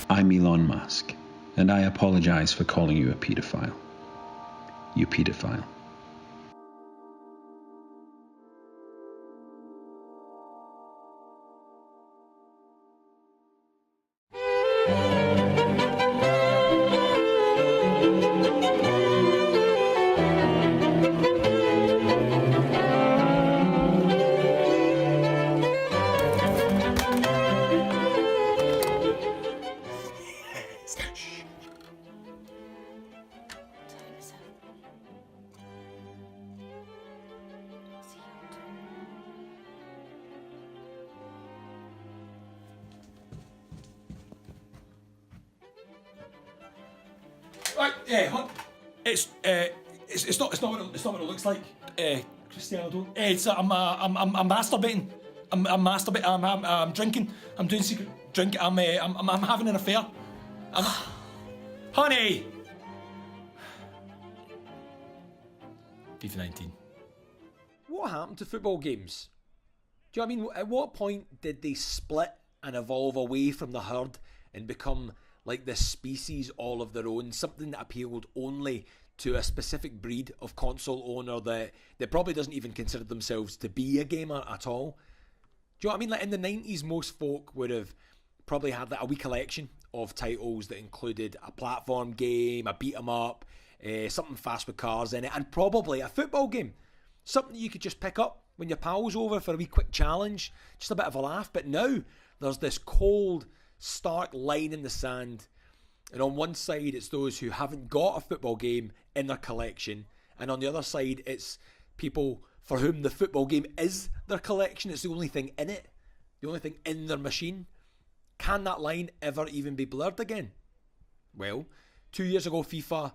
I'm Elon Musk, and I apologize for calling you a pedophile. You pedophile. Right, Hunt. It's not what it looks like. Cristiano, I'm masturbating. I'm masturbating. I'm drinking. I'm doing secret drink. I'm having an affair. Honey. FIFA 19. What happened to football games? Do you know what I mean? At what point did they split and evolve away from the herd and become like this species all of their own, something that appealed only to a specific breed of console owner that probably doesn't even consider themselves to be a gamer at all? Do you know what I mean? Like in the 90s, most folk would have probably had like a wee collection of titles that included a platform game, a beat 'em up, something fast with cars in it, and probably a football game. Something you could just pick up when your pal's over for a wee quick challenge, just a bit of a laugh. But now there's this cold, stark line in the sand, and on one side it's those who haven't got a football game in their collection, and on the other side it's people for whom the football game is their collection. It's the only thing in it, the only thing in their machine. Can that line ever even be blurred again? Well, 2 years ago FIFA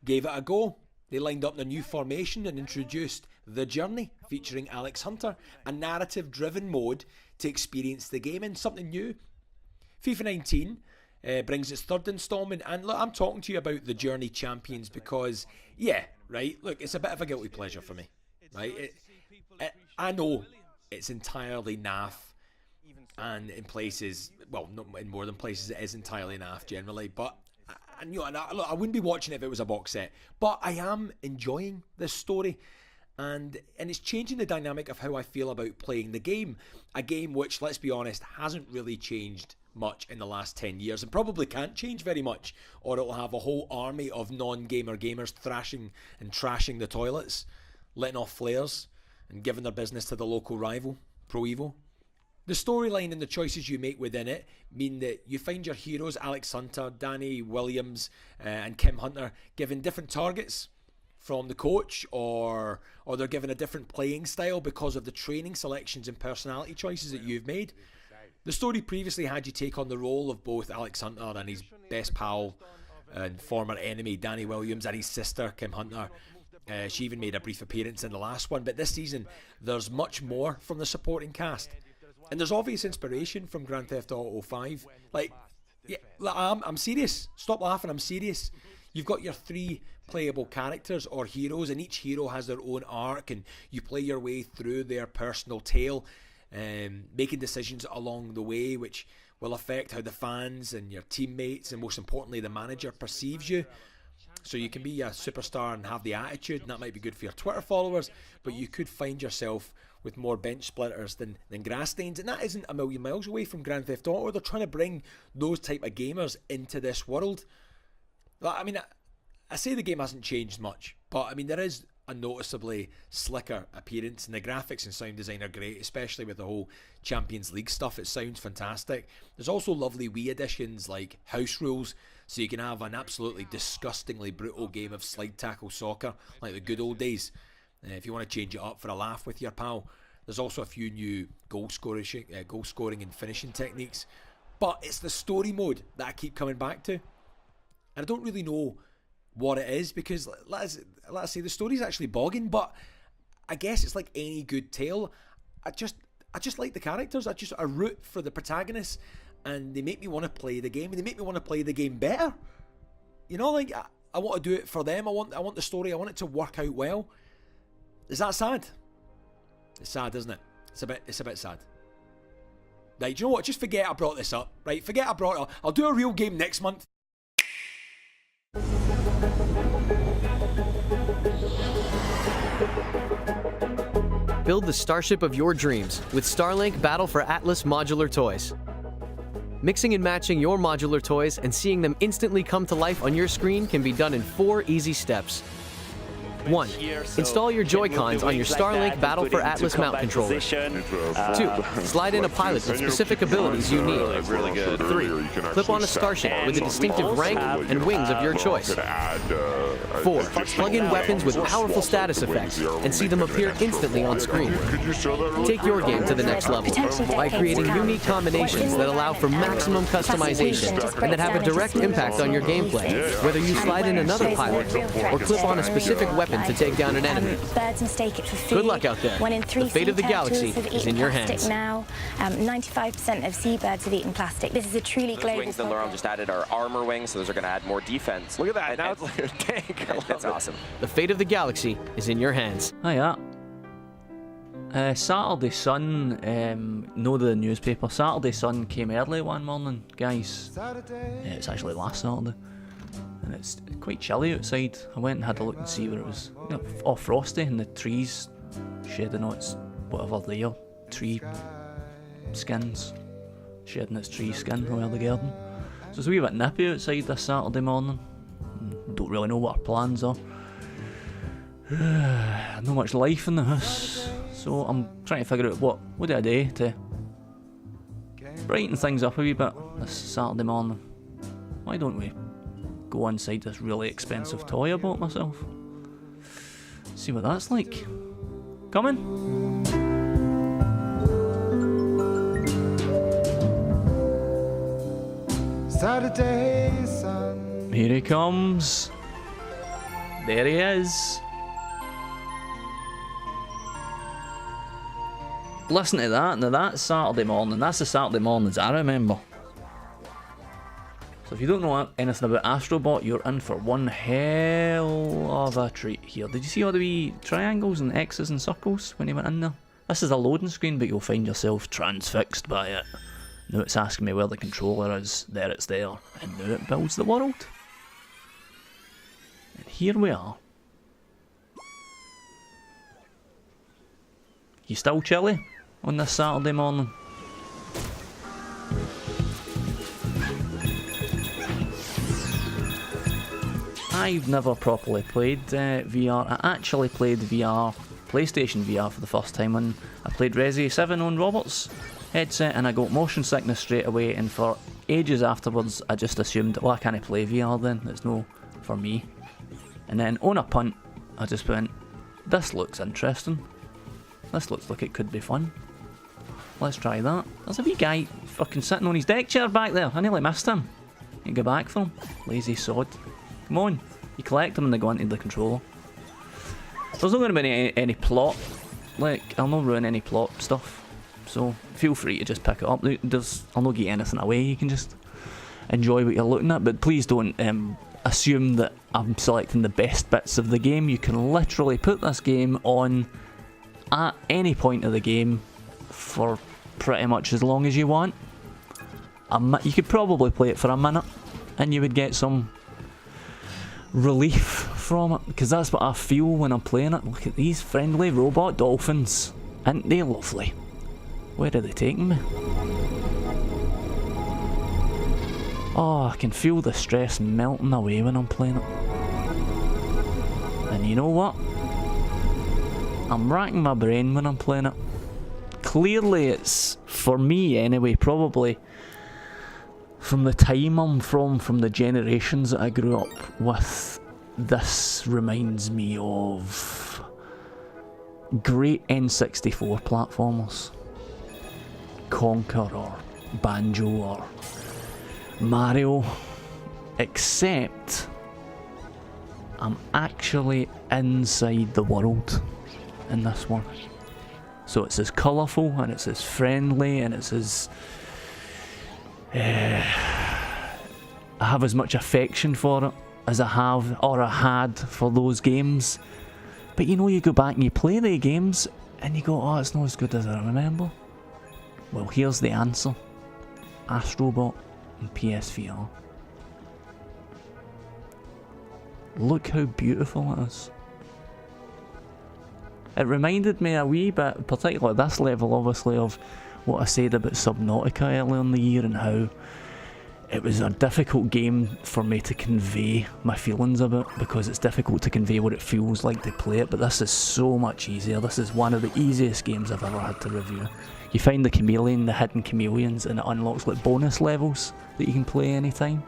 gave it a go. They lined up their new formation and introduced The Journey, featuring Alex Hunter, a narrative-driven mode to experience the game in, something new. FIFA 19 brings its third instalment, and look, I'm talking to you about the Journey Champions because, yeah, right, look, it's a bit of a guilty pleasure for me, right? I know it's entirely naff, and in places, well, not in more than places, it is entirely naff generally, but I wouldn't be watching it if it was a box set, but I am enjoying this story. And it's changing the dynamic of how I feel about playing the game. A game which, let's be honest, hasn't really changed much in the last 10 years and probably can't change very much, or it'll have a whole army of non-gamer gamers thrashing and trashing the toilets, letting off flares and giving their business to the local rival, Pro Evo. The storyline and the choices you make within it mean that you find your heroes, Alex Hunter, Danny Williams and Kim Hunter, given different targets from the coach, or they're given a different playing style because of the training selections and personality choices that you've made. The story previously had you take on the role of both Alex Hunter and his best pal and former enemy Danny Williams, and his sister Kim Hunter. She even made a brief appearance in the last one, but this season there's much more from the supporting cast, and there's obvious inspiration from Grand Theft Auto 5. I'm serious. Stop laughing, I'm serious. You've got your 3 playable characters or heroes, and each hero has their own arc, and you play your way through their personal tale, making decisions along the way which will affect how the fans and your teammates and most importantly the manager perceives you. So you can be a superstar and have the attitude, and that might be good for your Twitter followers, but you could find yourself with more bench splitters than grass stains, and that isn't a million miles away from Grand Theft Auto. They're trying to bring those type of gamers into this world. I mean, I say the game hasn't changed much, but I mean, there is a noticeably slicker appearance, and the graphics and sound design are great, especially with the whole Champions League stuff. It sounds fantastic. There's also lovely Wii additions like house rules, so you can have an absolutely disgustingly brutal game of slide tackle soccer like the good old days, if you want to change it up for a laugh with your pal. There's also a few new goal scoring and finishing techniques, but it's the story mode that I keep coming back to. And I don't really know what it is, because let's say the story's actually bogging, but I guess it's like any good tale. I just like the characters. I root for the protagonists, and they make me want to play the game, and they make me want to play the game better. You know, like I want to do it for them. I want the story. I want it to work out well. Is that sad? It's sad, isn't it? It's a bit sad. Right, do you know what? Just forget I brought this up. Right, forget I brought it up. I'll do a real game next month. Build the starship of your dreams with Starlink Battle for Atlas modular toys. Mixing and matching your modular toys and seeing them instantly come to life on your screen can be done in 4 easy steps. 1. Install your Joy-Cons on your Starlink Battle for Atlas mount controller. 2. Slide in a pilot with specific abilities you need. 3. Clip on a starship with a distinctive rank and wings of your choice. 4. Plug in weapons with powerful status effects and see them appear instantly on screen. Take your game to the next level by creating unique combinations that allow for maximum customization and that have a direct impact on your gameplay, whether you slide in another pilot or clip on a specific weapon to take down an enemy. Birds mistake it for food. Good luck out there. The fate of the galaxy is in your hands. Now, 95% of seabirds have eaten plastic. This is a truly global wings that Laurent just added are armor wings, so those are going to add more defense. Look at that. Now it's like a tank. That's awesome. The fate of the galaxy is in your hands. Hiya. Saturday Sun, know the newspaper. Saturday Sun came early one morning, guys. It's actually last Saturday. And it's quite chilly outside. I went and had a look and see where it was, you know, all frosty and the trees shedding its whatever they are, tree skins, shedding its tree skin around the garden. So it's a wee bit nippy outside this Saturday morning. Don't really know what our plans are. Not much life in the house, so I'm trying to figure out what do I do to brighten things up a wee bit this Saturday morning. Why don't we go inside this really expensive toy I bought myself? See what that's like. Come in. Saturday sun. Here he comes. There he is. Listen to that. Now that's Saturday morning. That's the Saturday mornings I remember. So if you don't know anything about Astrobot, you're in for one hell of a treat here. Did you see all the wee triangles and X's and circles when you went in there? This is a loading screen, but you'll find yourself transfixed by it. Now it's asking me where the controller is. There it's there. And now it builds the world. And here we are. You still chilly on this Saturday morning? I've never properly played VR. I actually played VR, PlayStation VR for the first time when I played Resi 7 on Robert's headset, and I got motion sickness straight away, and for ages afterwards I just assumed, well, I can't play VR then, it's no for me. And then on a punt I just went, this looks interesting, this looks like it could be fun, let's try that. There's a wee guy fucking sitting on his deck chair back there, I nearly missed him. You go back for him, lazy sod. Come on, you collect them and they go into the controller. There's not going to be any plot, like, I'll not ruin any plot stuff, so feel free to just pick it up. I'll not give anything away, you can just enjoy what you're looking at, but please don't assume that I'm selecting the best bits of the game. You can literally put this game on at any point of the game for pretty much as long as you want. You could probably play it for a minute and you would get some relief from it, because that's what I feel when I'm playing it. Look at these friendly robot dolphins, aren't they lovely? Where are they taking me? Oh, I can feel the stress melting away when I'm playing it. And you know what? I'm racking my brain when I'm playing it. Clearly it's, for me anyway, probably from the time I'm from the generations that I grew up with, this reminds me of great N64 platformers. Conker or Banjo or Mario, except I'm actually inside the world in this one. So it's as colourful and it's as friendly and it's as... I have as much affection for it as I have or I had for those games. But you know, you go back and you play the games and you go, oh, it's not as good as I remember. Well, here's the answer. Astrobot and PSVR. Look how beautiful it is. It reminded me a wee bit, particularly at this level obviously, of what I said about Subnautica earlier in the year and how it was a difficult game for me to convey my feelings about, because it's difficult to convey what it feels like to play it, but this is so much easier. This is one of the easiest games I've ever had to review. You find the chameleon, the hidden chameleons, and it unlocks like bonus levels that you can play anytime.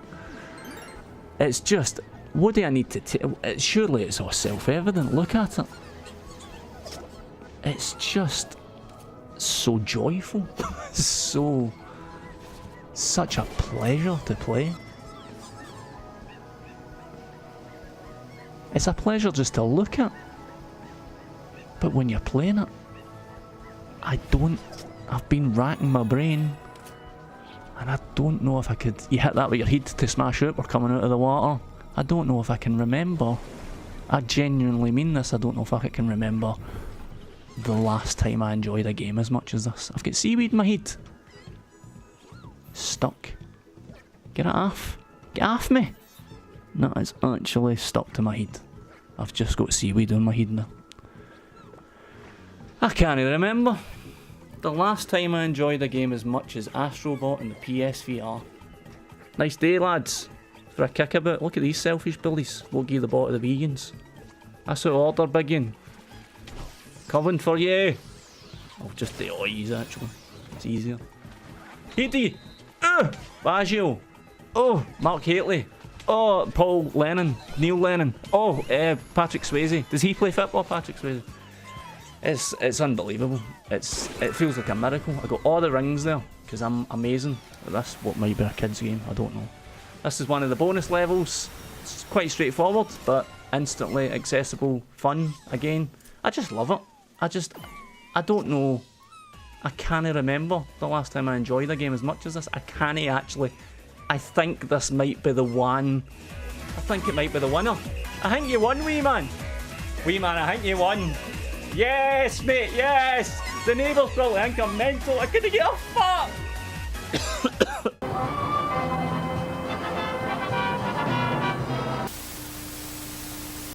It's just, what do I need to surely it's all self-evident, look at it. It's just so joyful. Such a pleasure to play. It's a pleasure just to look at. But when you're playing it, I've been racking my brain and I don't know if I could. You hit that with your head to smash out or coming out of the water. I don't know if I can remember. I genuinely mean this. I don't know if I can remember the last time I enjoyed a game as much as this. I've got seaweed in my head. Stuck. Get it off. Get off me. No, it's actually stuck to my head. I've just got seaweed on my head now. I can't remember the last time I enjoyed a game as much as Astrobot and the PSVR. Nice day, lads. For a kickabout. Look at these selfish billies. We'll give the ball to the vegans. That's out of order, biggin. Coming for you. Oh, just the eyes actually. It's easier. Haiti. Baggio. Oh, Mark Hateley. Oh, Paul Lennon. Neil Lennon. Oh, Patrick Swayze. Does he play football, Patrick Swayze? It's unbelievable. It feels like a miracle. I got all the rings there because I'm amazing at this. What might be a kid's game, I don't know. This is one of the bonus levels. It's quite straightforward, but instantly accessible, fun again. I just love it. I don't know. I can't remember the last time I enjoyed a game as much as this. I can't actually. I think this might be the one. I think it might be the winner. I think you won, wee man. Wee man, I think you won. Yes, mate, yes. The neighbours probably think I'm mental. I couldn't get a fart.